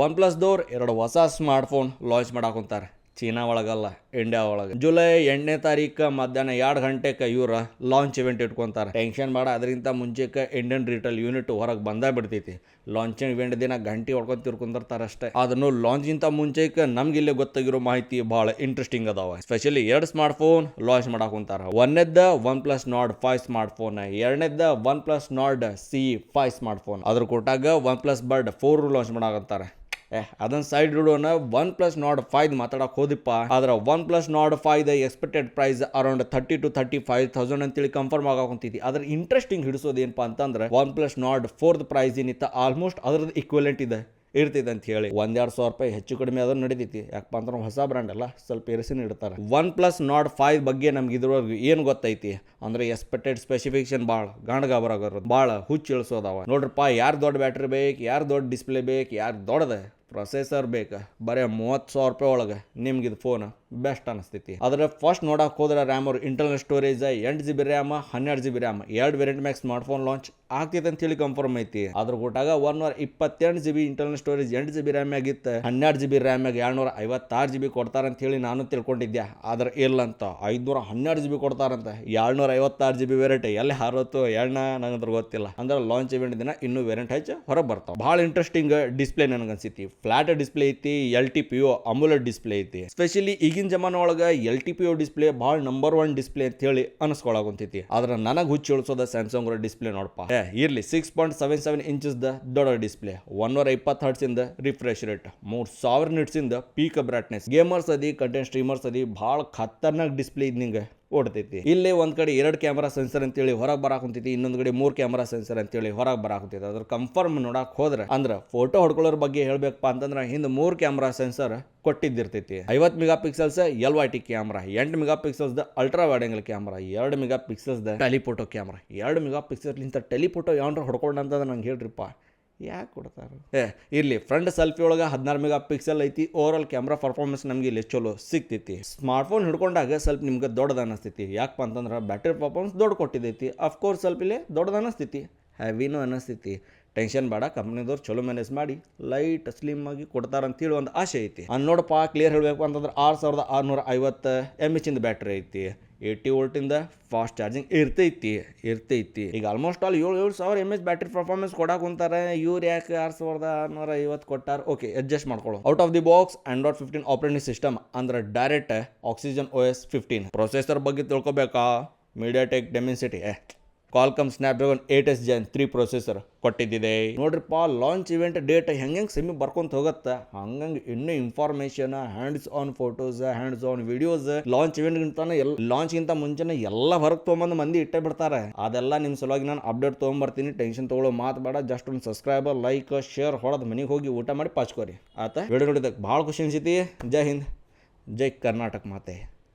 One plus ದೋರ್ 2 ಹೊಸ smartphone launch ಮಾಡಾಕೊಂತಾರೆ. China ಒಳಗಲ್ಲ, India ಒಳಗೆ. July 8ನೇ ತಾರೀಕು ಮಧ್ಯಾಹ್ನ 2 ಗಂಟೆಗೆ ಇವ್ರ ಲಾಂಚ್ ಇವೆಂಟ್ ಇಟ್ಕೊಂತಾರೆ. ಟೆನ್ಷನ್ ಮಾಡ, ಅದರಿಂದ ಮುಂಚೆಕ್ಕೆ ಇಂಡಿಯನ್ ರಿಟೇಲ್ ಯೂನಿಟ್ ಹೊರಗೆ ಬಂದ ಬಿಡ್ತೈತಿ. ಲಾಂಚಿಂಗ್ ಇವೆಂಟ್ ದಿನ ಗಂಟೆ ಹೊಡ್ಕೊಂಡು ತಿರ್ಕೊಂಡಿರ್ತಾರೆ ಅಷ್ಟೇ. ಅದನ್ನು ಲಾಂಚಿಂತ ಮುಂಚೆಕ್ಕೆ ನಮ್ಗೆ ಇಲ್ಲೇ ಗೊತ್ತಾಗಿರೋ ಮಾಹಿತಿ ಬಹಳ ಇಂಟ್ರೆಸ್ಟಿಂಗ್ ಅದಾವ. ಸ್ಪೆಷಲಿ 2 ಸ್ಮಾರ್ಟ್ಫೋನ್ ಲಾಂಚ್ ಮಾಡಾಕೊಂತಾರ. ಒಂದನೇದ ಒನ್ ಪ್ಲಸ್ ನಾಡ್ 5 ಸ್ಮಾರ್ಟ್ಫೋನ್, ಎರಡನೇದ OnePlus Nord CE5 smartphone. ಅದ್ರ ಕೊಟ್ಟಾಗ ಒನ್ ಪ್ಲಸ್ ಬರ್ಡ್ 4 ಲಾಂಚ್ ಮಾಡಾಕಂತಾರೆ. ಅದನ್ನ ಸೈಡ್ ಇಡೋಣ. ಒನ್ ಪ್ಲಸ್ ನಾಡ್ 5 ಮಾತಾಡಕ್ ಹೋದಿಪ್ಪ. ಆದ್ರೆ OnePlus Nord 5 expected price around 30,000 to 35,000 ಅಂತೇಳಿ ಕನ್ಫರ್ಮ್ ಆಗಾಕೊಂತೈತಿ. ಅದ್ರ ಇಂಟ್ರೆಸ್ಟಿಂಗ್ ಹಿಡಿಸೋದು ಏನಪ್ಪಾ ಅಂತಂದ್ರೆ ಒನ್ ಪ್ಲಸ್ ನಾಡ್ 4 ಪ್ರೈಸ್ ಏನಿತ್ತ ಆಲ್ಮೋಸ್ಟ್ ಅದ್ರದ್ದು ಈಕ್ವಲೆಂಟ್ ಇರ್ತೈತೆ ಅಂತ ಹೇಳಿ. 1,200 ರೂಪಾಯಿ ಹೆಚ್ಚು ಕಡಿಮೆ ಅದನ್ನ ನಡೀತೈತಿ. ಯಾಕಪ್ಪ ಅಂದ್ರೆ ಹೊಸ ಬ್ರ್ಯಾಂಡ್ ಅಲ್ಲ, ಸ್ವಲ್ಪ ಏರಿಸಿನ ಇಡ್ತಾರೆ. ಒನ್ ಪ್ಲಸ್ ನಾಡ್ 5 ಬಗ್ಗೆ ನಮ್ಗೆ ಇದ್ರೊಳಗೆ ಏನು ಗೊತ್ತೈತಿ ಅಂದ್ರೆ ಎಕ್ಸ್ಪೆಕ್ಟೆಡ್ ಸ್ಪೆಸಿಫಿಕೇಶನ್ ಭಾಳ ಗಾಣಗಾಬರಾಗೋದು, ಭಾಳ ಹುಚ್ಚು ಇಳಿಸೋದವ. ನೋಡ್ರಪ್ಪ, ಯಾರು ದೊಡ್ಡ ಬ್ಯಾಟ್ರಿ ಬೇಕು, ಯಾರು ದೊಡ್ಡ ಡಿಸ್ಪ್ಲೇ ಬೇಕು, ಯಾರು ದೊಡ್ಡದ ಪ್ರೊಸೆಸರ್ ಬೇಕು, ಬರೀ 30,000 ರೂಪಾಯಿ ಒಳಗೆ ನಿಮ್ಗೆ ಇದು ಫೋನ್ ಬೆಸ್ಟ್ ಅನಿಸ್ತೈತಿ. ಅದ್ರ ಫಸ್ಟ್ ನೋಡಕ್ ಹೋದ್ರೆ ರ್ಯಾಮ್ ಅವ್ರ internal storage 8GB RAM 12GB RAM 2 variant Max smart phone launch ಆಗ್ತೈತೆ ಅಂತ ಹೇಳಿ ಕನ್ಫರ್ಮ್ ಐತಿ. ಅದ್ರ ಕೊಟ್ಟಾಗ 128GB internal storage 8GB RAM ಆಗಿತ್ತು. 12GB ರ್ಯಾಮ್ 256GB ಕೊಡ್ತಾರ ಅಂತ ಹೇಳಿ ನಾನು ತಿಳ್ಕೊಂಡಿದ್ದೆ. ಆದ್ರೆ ಇಲ್ಲ ಅಂತ 512GB ಕೊಡ್ತಾರಂತ. 256GB ವೇರಿಯಂಟ್ ಎಲ್ಲಿ ಹಾರೋತು ಎಣ್ಣ ನಂಗಂದ್ರೆ ಗೊತ್ತಿಲ್ಲ. ಅಂದ್ರೆ ಲಾಂಚ್ ಇವೆಂಟ್ ದಿನ ಇನ್ನೂ ವೇರಿಯಂಟ್ ಹೆಚ್ಚು ಹೊರಗೆ ಬರ್ತಾವ. ಭಾಳ ಇಂಟ್ರೆಸ್ಟಿಂಗ್ ಡಿಸ್ಪ್ಲೇ ನನಗನ್ಸೈತಿ. ಫ್ಲಾಟ್ ಡಿಸ್ಪ್ಲೇ ಐತಿ, LTPO ಅಮುಲೆಟ್ ಡಿಸ್ಪ್ಲೇ ಐತಿ. ಸ್ಪೆಷಲಿ ಈಗಿನ ಜಮಾನ ಒಳಗೆ LTPO ಡಿಸ್ಪ್ಲೇ ಭಾಳ ನಂಬರ್ 1 ಡಿಸ್ಪ್ಲೇ ಅಂತ ಹೇಳಿ ಅನಿಸ್ಕೊಳಕಂತೈತಿ. ಆದ್ರೆ ನನಗೆ ಹುಚ್ಚು ಇಳಿಸೋದ ಸ್ಯಾಮ್ಸಂಗ್ ಡಿಸ್ಪ್ಲೇ ನೋಡಪ್ಪ. ಇರ್ಲಿ 6.77 ಇಂಚಸ್ ದೊಡ್ಡ ಡಿಸ್ಪ್ಲೇ, 120 Hz ಇಂದ ರಿಫ್ರೆಶ್ ರೇಟ್, 3000 ನಿಟ್ಸ್ ಇಂದ ಪೀಕ್ ಬ್ರೈಟ್ನೆಸ್. ಗೇಮರ್ಸ್ ಅದಿ, ಕಂಟೆಂಟ್ ಸ್ಟ್ರೀಮರ್ಸ್ ಅದಿ, ಭಾಳ ಖತರ್ನಾಕ್ ಡಿಸ್ಪ್ಲೇ ನಿಂಗೆ ಓಡ್ತೈತಿ. ಇಲ್ಲೇ ಒಂದ್ ಕಡೆ 2 ಕ್ಯಾಮ್ರಾ ಸೆನ್ಸರ್ ಅಂತೇಳಿ ಹೊರಗೆ ಬರಾಕುಂತೈತಿ, ಇನ್ನೊಂದ್ ಕಡೆ 3 ಕ್ಯಾಮ್ರಾ ಸೆನ್ಸರ್ ಅಂತೇಳಿ ಹೊರಗೆ ಬರಾಕುಂತೈತಿ. ಅದ್ರ ಕನ್ಫರ್ಮ್ ನೋಡಕ್ ಹೋದ್ರೆ ಅಂದ್ರೆ ಫೋಟೋ ಹೊಡ್ಕೊಳ್ಳೋರ್ ಬಗ್ಗೆ ಹೇಳ್ಬೇಕಪ್ಪ ಅಂತಂದ್ರೆ ಹಿಂದೆ 3 ಕ್ಯಾಮ್ರಾ ಸೆನ್ಸರ್ ಕೊಟ್ಟಿದ್ದಿರ್ತೈತಿ. 50 megapixels LYT camera, 8 megapixels ultra wide angle camera, 2 megapixels telephoto camera. 2 megapixel ಇಂತ ಟೆಲಿಫೋಟೋ ಯಾವ್ದು ಹೊಡ್ಕೊಂಡ ಅಂತಂದ್ರೆ ನಂಗೆ ಹೇಳ್ರಿಪ್ಪ, ಯಾಕೆ ಕೊಡ್ತಾರೆ? ಇರ್ಲಿ ಫ್ರಂಟ್ ಸೆಲ್ಫಿ ಒಳಗೆ 16 ಮೆಗಾ ಪಿಕ್ಸೆಲ್ ಐತಿ. ಓವರ್ ಆಲ್ ಕ್ಯಾಮ್ರಾ ಪರ್ಫಾರ್ಮೆನ್ಸ್ ನಮ್ಗೆ ಇಲ್ಲಿ ಚಲೋ ಸಿಗ್ತೈತಿ. ಸ್ಮಾರ್ಟ್ಫೋನ್ ಹಿಡ್ಕೊಂಡಾಗ ಸ್ವಲ್ಪ ನಿಮ್ಗೆ ದೊಡ್ಡದ ಅನಿಸ್ತೈತಿ. ಯಾಕಪ್ಪ ಅಂತಂದ್ರೆ ಬ್ಯಾಟ್ರಿ ಪರ್ಫಾರ್ಮೆನ್ಸ್ ದೊಡ್ಡ ಕೊಟ್ಟಿದ್ದೈತಿ. ಅಫ್ಕೋರ್ಸ್ ಸ್ವಲ್ಪ ಇಲ್ಲೇ ದೊಡ್ಡದ ಅನಿಸ್ತೈತಿ, ಹೆವಿನೂ ಅನಿಸ್ತೈತಿ. ಟೆನ್ಷನ್ ಬೇಡ, ಕಂಪ್ನಿದವ್ರು ಚಲೋ ಮ್ಯಾನೇಜ್ ಮಾಡಿ ಲೈಟ್ ಸ್ಲಿಮ್ ಆಗಿ ಕೊಡ್ತಾರಂತೇಳಿ ಒಂದು ಆಸೆ ಐತಿ. ನೋಡಪ್ಪ, ಕ್ಲಿಯರ್ ಹೇಳಬೇಕು ಅಂತಂದ್ರೆ 6650 mAh ಇಂದ ಬ್ಯಾಟ್ರಿ ಐತಿ. 80 ವೋಲ್ಟಿಂದ ಫಾಸ್ಟ್ ಚಾರ್ಜಿಂಗ್ ಇರ್ತೈತಿ. ಈಗ almost all 7,000 mAh battery performance ಕೊಡಾಕ್ ಕುಂತಾರೆ. ಇವ್ರು ಯಾಕೆ 6650 ಕೊಟ್ಟಾರ? ಓಕೆ, ಅಡ್ಜಸ್ಟ್ ಮಾಡ್ಕೊಳ್ಳೋ. Out of the box Android 15 operating system ಅಂದ್ರೆ ಡೈರೆಕ್ಟ್ Oxygen OS 15. ಪ್ರೊಸೆಸರ್ ಬಗ್ಗೆ ತಿಳ್ಕೊಬೇಕಾ? MediaTek Dimensity Qualcomm Snapdragon 8s Gen 3 processor ಕೊಟ್ಟಿದ್ದಿದೆ. ನೋಡ್ರಿಪ್ಪ, ಲಾಂಚ್ ಇವೆಂಟ್ ಡೇಟ್ ಹೆಂಗೆ ಸೆಮಿ ಬರ್ಕೊಂತ ಹೋಗುತ್ತೆ ಹಂಗಂಗೆ ಇನ್ನೂ information, hands on photos, hands on videos, launch ಲಾಂಚ್ಗಿಂತ ಮುಂಚೆನೆ ಎಲ್ಲ ಹೊರಗೆ ತೊಗೊಂಬಂದು ಮಂದಿ ಇಟ್ಟೇ ಬಿಡ್ತಾರೆ. ಅದೆಲ್ಲ ನಿಮ್ಮ ಸಲುವಾಗಿ ನಾನು ಅಪ್ಡೇಟ್ ತೊಗೊಂಬರ್ತೀನಿ. ಟೆನ್ಷನ್ ತೊಗೊಳ್ಳೋ ಮಾತು ಬೇಡ. ಜಸ್ಟ್ ಒಂದು ಸಬ್ಸ್ಕ್ರೈಬರ್, ಲೈಕ್, ಶೇರ್ ಹೊಡೆದು ಮನೆಗೆ ಹೋಗಿ ಊಟ ಮಾಡಿ ಪಾಚ್ಕೋರಿ ಆತ. ವಿಡಿಯೋ ನೋಡಿದಕ್ಕೆ ಭಾಳ ಖುಷಿ ಅನ್ಸೈತಿ. ಜೈ ಹಿಂದ್, ಜೈ ಕರ್ನಾಟಕ ಮಾತೆ.